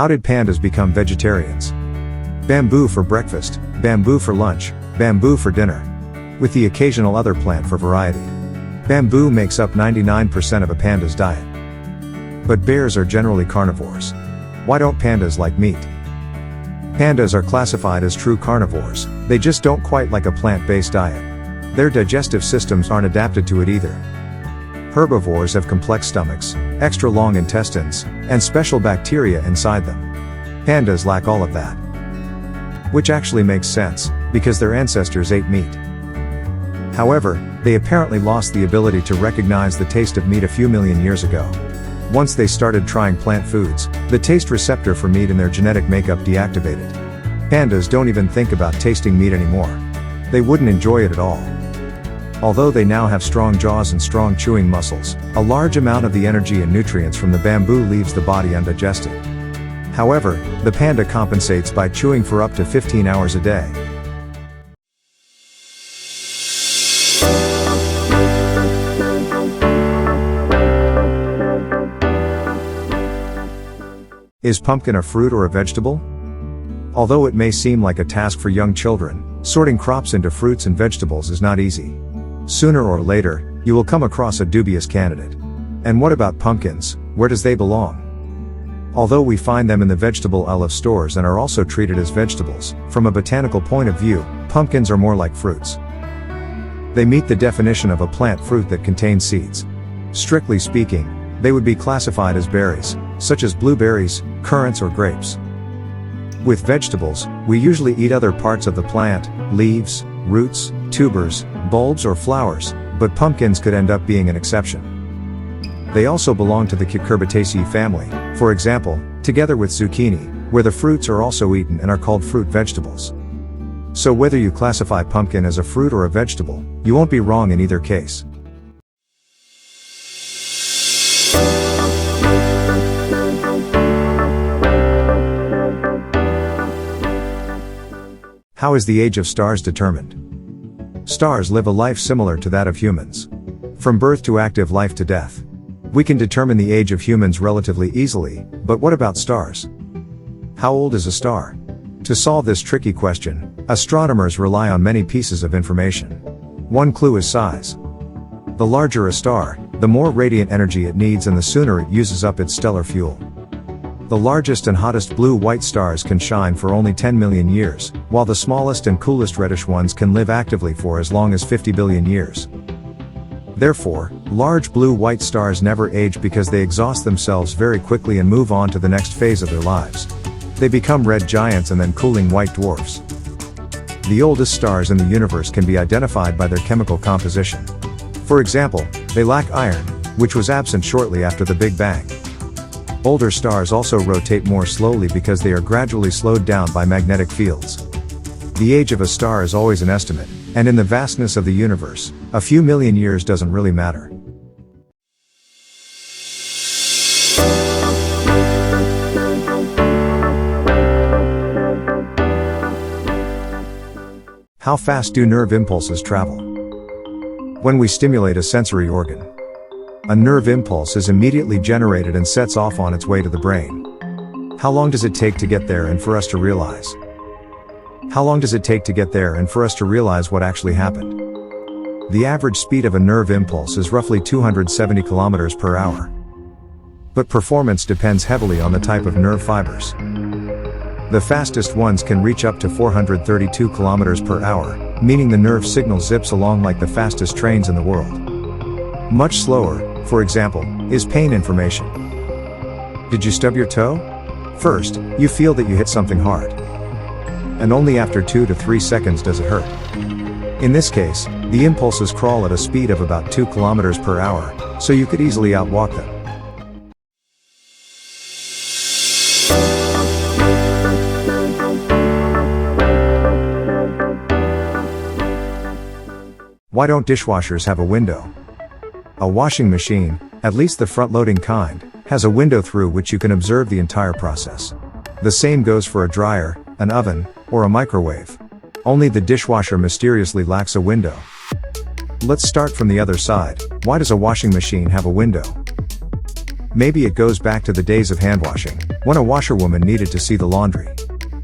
How did pandas become vegetarians? Bamboo for breakfast, bamboo for lunch, bamboo for dinner. With the occasional other plant for variety. Bamboo makes up 99% of a panda's diet. But bears are generally carnivores. Why don't pandas like meat? Pandas are classified as true carnivores, they just don't quite like a plant-based diet. Their digestive systems aren't adapted to it either. Herbivores have complex stomachs, extra long intestines, and special bacteria inside them. Pandas lack all of that. Which actually makes sense, because their ancestors ate meat. However, they apparently lost the ability to recognize the taste of meat a few million years ago. Once they started trying plant foods, the taste receptor for meat in their genetic makeup deactivated. Pandas don't even think about tasting meat anymore. They wouldn't enjoy it at all. Although they now have strong jaws and strong chewing muscles, a large amount of the energy and nutrients from the bamboo leaves the body undigested. However, the panda compensates by chewing for up to 15 hours a day. Is pumpkin a fruit or a vegetable? Although it may seem like a task for young children, sorting crops into fruits and vegetables is not easy. Sooner or later, you will come across a dubious candidate. And what about pumpkins, where does they belong? Although we find them in the vegetable aisle of stores and are also treated as vegetables, from a botanical point of view, pumpkins are more like fruits. They meet the definition of a plant fruit that contains seeds. Strictly speaking, they would be classified as berries, such as blueberries, currants or grapes. With vegetables, we usually eat other parts of the plant, leaves, roots, tubers, bulbs or flowers, but pumpkins could end up being an exception. They also belong to the Cucurbitaceae family, for example, together with zucchini, where the fruits are also eaten and are called fruit vegetables. So whether you classify pumpkin as a fruit or a vegetable, you won't be wrong in either case. How is the age of stars determined? Stars live a life similar to that of humans. From birth to active life to death. We can determine the age of humans relatively easily, but what about stars? How old is a star? To solve this tricky question, astronomers rely on many pieces of information. One clue is size. The larger a star, the more radiant energy it needs and the sooner it uses up its stellar fuel. The largest and hottest blue-white stars can shine for only 10 million years, while the smallest and coolest reddish ones can live actively for as long as 50 billion years. Therefore, large blue-white stars never age because they exhaust themselves very quickly and move on to the next phase of their lives. They become red giants and then cooling white dwarfs. The oldest stars in the universe can be identified by their chemical composition. For example, they lack iron, which was absent shortly after the Big Bang. Older stars also rotate more slowly because they are gradually slowed down by magnetic fields. The age of a star is always an estimate, and in the vastness of the universe, a few million years doesn't really matter. How fast do nerve impulses travel? When we stimulate a sensory organ, a nerve impulse is immediately generated and sets off on its way to the brain. How long does it take to get there and for us to realize? How long does it take to get there and for us to realize what actually happened? The average speed of a nerve impulse is roughly 270 kilometers per hour. But performance depends heavily on the type of nerve fibers. The fastest ones can reach up to 432 kilometers per hour, meaning the nerve signal zips along like the fastest trains in the world. Much slower, for example, is pain information. Did you stub your toe? First, you feel that you hit something hard. And only after 2 to 3 seconds does it hurt. In this case, the impulses crawl at a speed of about 2 kilometers per hour, so you could easily outwalk them. Why don't dishwashers have a window? A washing machine, at least the front-loading kind, has a window through which you can observe the entire process. The same goes for a dryer, an oven, or a microwave. Only the dishwasher mysteriously lacks a window. Let's start from the other side. Why does a washing machine have a window? Maybe it goes back to the days of hand washing, when a washerwoman needed to see the laundry.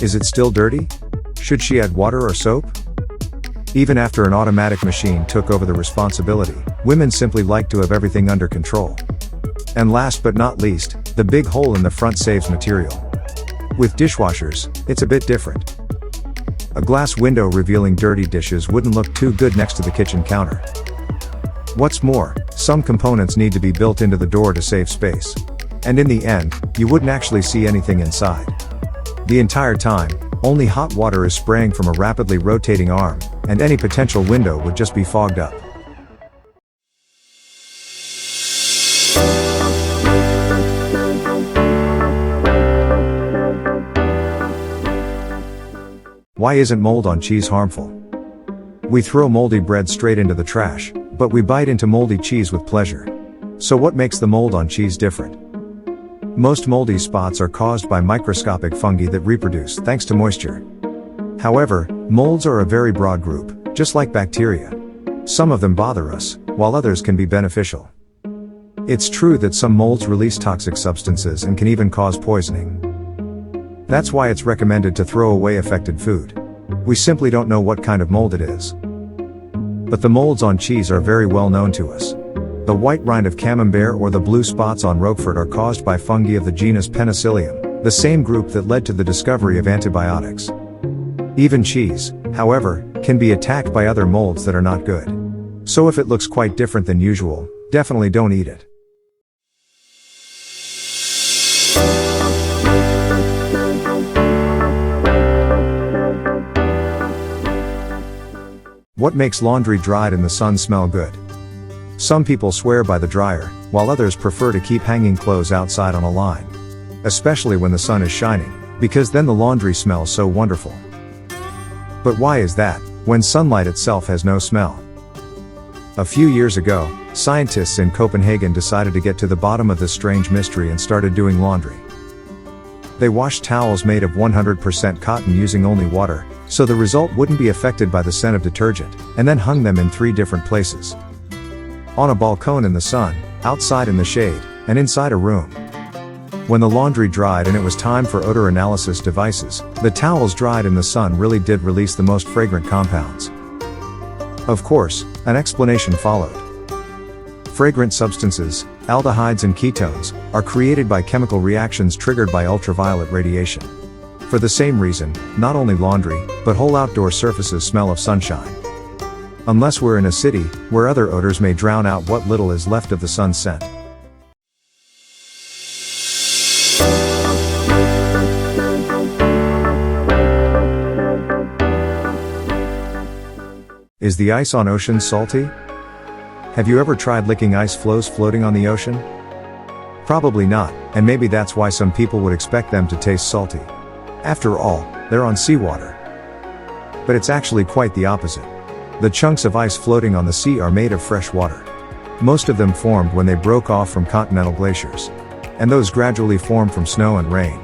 Is it still dirty? Should she add water or soap? Even after an automatic machine took over the responsibility, women simply like to have everything under control. And last but not least, the big hole in the front saves material. With dishwashers, it's a bit different. A glass window revealing dirty dishes wouldn't look too good next to the kitchen counter. What's more, some components need to be built into the door to save space. And in the end, you wouldn't actually see anything inside. The entire time, only hot water is spraying from a rapidly rotating arm, and any potential window would just be fogged up. Why isn't mold on cheese harmful? We throw moldy bread straight into the trash, but we bite into moldy cheese with pleasure. So what makes the mold on cheese different? Most moldy spots are caused by microscopic fungi that reproduce thanks to moisture. However, molds are a very broad group, just like bacteria. Some of them bother us, while others can be beneficial. It's true that some molds release toxic substances and can even cause poisoning. That's why it's recommended to throw away affected food. We simply don't know what kind of mold it is. But the molds on cheese are very well known to us. The white rind of camembert or the blue spots on Roquefort are caused by fungi of the genus Penicillium, the same group that led to the discovery of antibiotics. Even cheese, however, can be attacked by other molds that are not good. So if it looks quite different than usual, definitely don't eat it. What makes laundry dried in the sun smell good? Some people swear by the dryer, while others prefer to keep hanging clothes outside on a line. Especially when the sun is shining, because then the laundry smells so wonderful. But why is that, when sunlight itself has no smell? A few years ago, scientists in Copenhagen decided to get to the bottom of this strange mystery and started doing laundry. They washed towels made of 100% cotton using only water, so the result wouldn't be affected by the scent of detergent, and then hung them in 3 different places. On a balcony in the sun, outside in the shade, and inside a room. When the laundry dried and it was time for odor analysis devices, the towels dried in the sun really did release the most fragrant compounds. Of course, an explanation followed. Fragrant substances, aldehydes and ketones, are created by chemical reactions triggered by ultraviolet radiation. For the same reason, not only laundry, but whole outdoor surfaces smell of sunshine. Unless we're in a city, where other odors may drown out what little is left of the sun's scent. Is the ice on oceans salty? Have you ever tried licking ice floes floating on the ocean? Probably not, and maybe that's why some people would expect them to taste salty. After all, they're on seawater. But it's actually quite the opposite. The chunks of ice floating on the sea are made of fresh water. Most of them formed when they broke off from continental glaciers. And those gradually formed from snow and rain.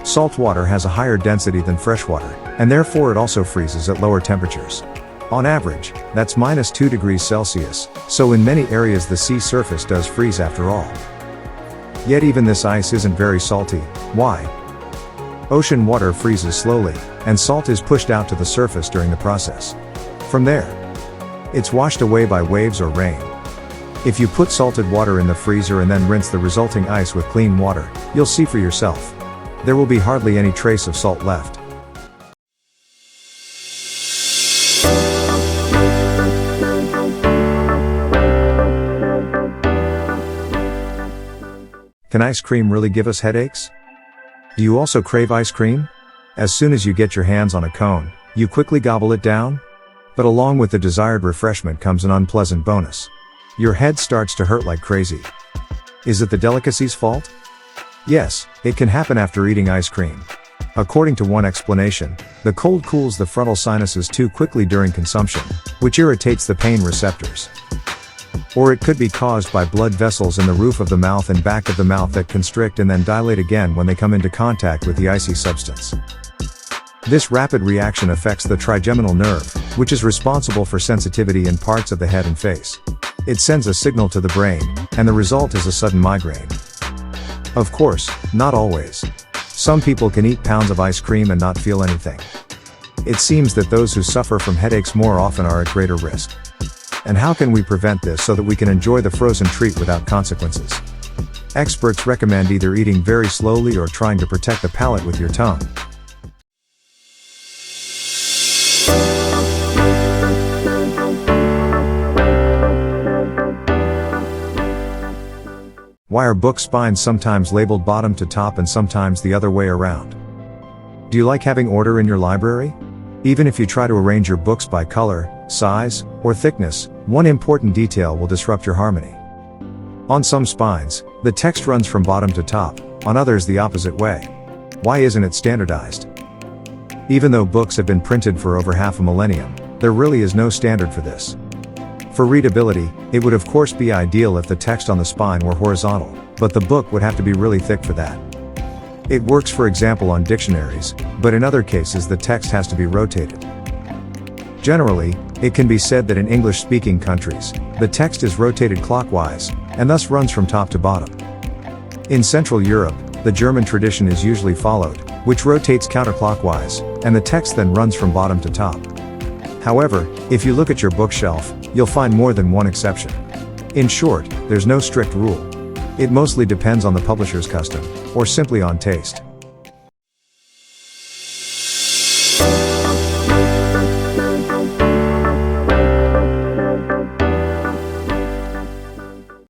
Salt water has a higher density than fresh water, and therefore it also freezes at lower temperatures. On average, that's -2 degrees Celsius, so in many areas the sea surface does freeze after all. Yet even this ice isn't very salty. Why? Ocean water freezes slowly, and salt is pushed out to the surface during the process. From there, it's washed away by waves or rain. If you put salted water in the freezer and then rinse the resulting ice with clean water, you'll see for yourself. There will be hardly any trace of salt left. Can ice cream really give us headaches? Do you also crave ice cream? As soon as you get your hands on a cone, you quickly gobble it down? But along with the desired refreshment comes an unpleasant bonus. Your head starts to hurt like crazy. Is it the delicacy's fault? Yes, it can happen after eating ice cream. According to one explanation, the cold cools the frontal sinuses too quickly during consumption, which irritates the pain receptors. Or it could be caused by blood vessels in the roof of the mouth and back of the mouth that constrict and then dilate again when they come into contact with the icy substance. This rapid reaction affects the trigeminal nerve, which is responsible for sensitivity in parts of the head and face. It sends a signal to the brain, and the result is a sudden migraine. Of course, not always. Some people can eat pounds of ice cream and not feel anything. It seems that those who suffer from headaches more often are at greater risk. And how can we prevent this so that we can enjoy the frozen treat without consequences? Experts recommend either eating very slowly or trying to protect the palate with your tongue. Why are book spines sometimes labeled bottom to top and sometimes the other way around? Do you like having order in your library? Even if you try to arrange your books by color, size, or thickness, one important detail will disrupt your harmony. On some spines, the text runs from bottom to top, on others the opposite way. Why isn't it standardized? Even though books have been printed for over half a millennium, there really is no standard for this. For readability, it would of course be ideal if the text on the spine were horizontal, but the book would have to be really thick for that. It works for example on dictionaries, but in other cases the text has to be rotated. Generally, it can be said that in English-speaking countries, the text is rotated clockwise, and thus runs from top to bottom. In Central Europe, the German tradition is usually followed, which rotates counterclockwise, and the text then runs from bottom to top. However, if you look at your bookshelf, you'll find more than one exception. In short, there's no strict rule. It mostly depends on the publisher's custom, or simply on taste.